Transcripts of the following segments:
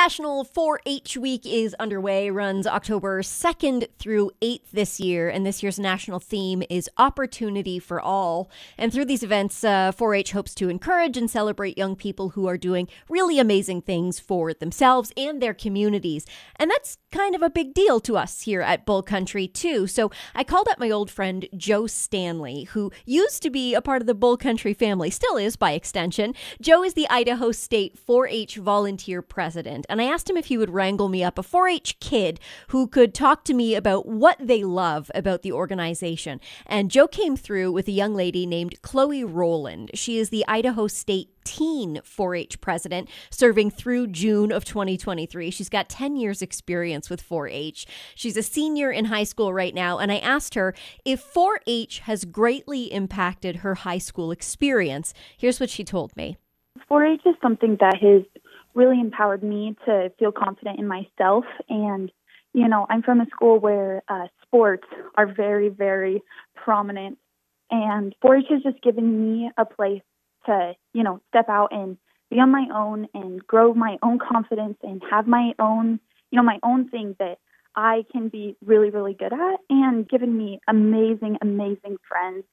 National 4-H Week is underway, runs October 2nd through 8th this year, and this year's national theme is Opportunity for All. And through these events, 4-H hopes to encourage and celebrate young people who are doing really amazing things for themselves and their communities. And that's kind of a big deal to us here at Bull Country, too. So I called up my old friend Joe Stanley, who used to be a part of the Bull Country family, still is by extension. Joe is the Idaho State 4-H volunteer president. And I asked him if he would wrangle me up a 4-H kid who could talk to me about what they love about the organization. And Joe came through with a young lady named Chloe Rowland. She is the Idaho State Teen 4-H president, serving through June of 2023. She's got 10 years experience with 4-H. She's a senior in high school right now, and I asked her if 4-H has greatly impacted her high school experience. Here's what she told me. 4-H is something that has really empowered me to feel confident in myself. And, you know, I'm from a school where sports are very, very prominent. And 4-H has just given me a place to, you know, step out and be on my own and grow my own confidence and have my own, you know, my own thing that I can be really, really good at, and given me amazing, amazing friends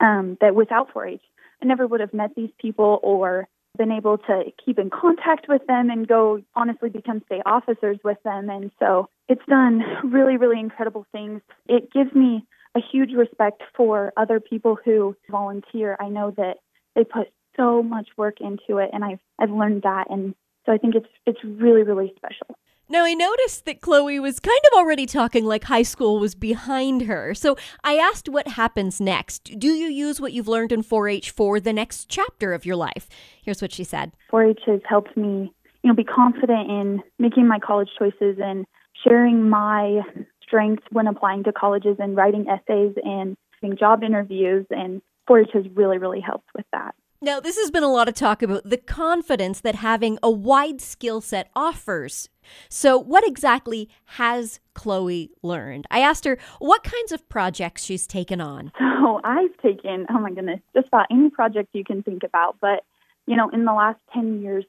that without 4-H, I never would have met these people or been able to keep in contact with them and go honestly become state officers with them. And so it's done really, really incredible things. It gives me a huge respect for other people who volunteer. I know that they put so much work into it, and I've learned that. And so I think it's really, really special. Now, I noticed that Chloe was kind of already talking like high school was behind her. So I asked what happens next. Do you use what you've learned in 4-H for the next chapter of your life? Here's what she said. 4-H has helped me, you know, be confident in making my college choices and sharing my strengths when applying to colleges and writing essays and doing job interviews. And 4-H has really, really helped with that. Now, this has been a lot of talk about the confidence that having a wide skill set offers. So what exactly has Chloe learned? I asked her what kinds of projects she's taken on. So I've taken, oh my goodness, just about any project you can think about. But, you know, in the last 10 years,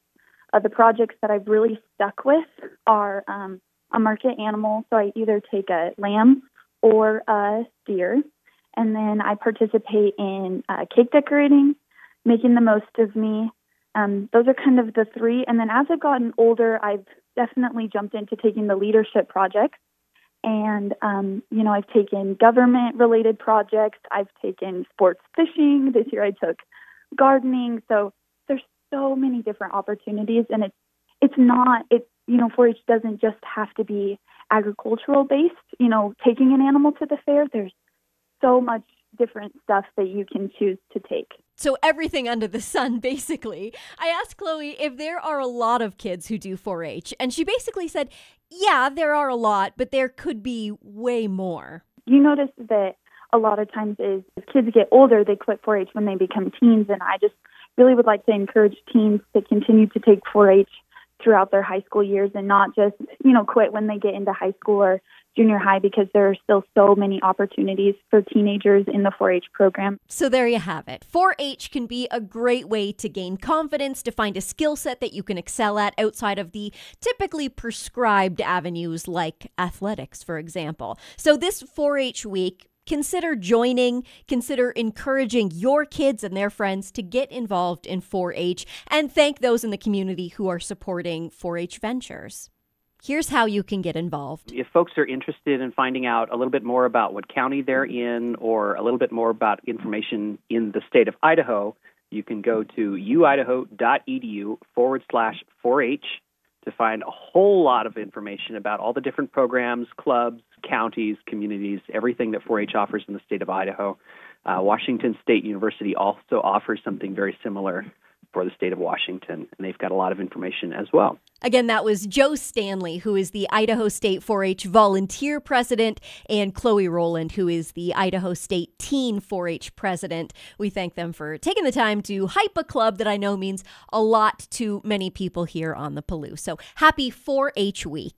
the projects that I've really stuck with are a market animal. So I either take a lamb or a steer, and then I participate in cake decorating, making the most of me. Those are kind of the three. And then as I've gotten older, I've definitely jumped into taking the leadership projects. And, you know, I've taken government-related projects. I've taken sports fishing. This year I took gardening. So there's so many different opportunities. And it's not, you know, 4-H doesn't just have to be agricultural-based. You know, taking an animal to the fair, there's so much different stuff that you can choose to take. So everything under the sun, basically. I asked Chloe if there are a lot of kids who do 4-H, and she basically said, yeah, there are a lot, but there could be way more. You notice that a lot of times as kids get older, they quit 4-H when they become teens, and I just really would like to encourage teens to continue to take 4-H throughout their high school years and not just, you know, quit when they get into high school or junior high, because there are still so many opportunities for teenagers in the 4-H program. So there you have it. 4-H can be a great way to gain confidence, to find a skill set that you can excel at outside of the typically prescribed avenues like athletics, for example. So this 4-H week, consider joining, consider encouraging your kids and their friends to get involved in 4-H, and thank those in the community who are supporting 4-H ventures. Here's how you can get involved. If folks are interested in finding out a little bit more about what county they're in or a little bit more about information in the state of Idaho, you can go to uidaho.edu/4H to find a whole lot of information about all the different programs, clubs, counties, communities, everything that 4-H offers in the state of Idaho. Washington State University also offers something very similar for the state of Washington, and they've got a lot of information as well. Again, that was Joe Stanley, who is the Idaho State 4-H volunteer president, and Chloe Rowland, who is the Idaho State Teen 4-H president. We thank them for taking the time to hype a club that I know means a lot to many people here on the Palouse. So happy 4-H week.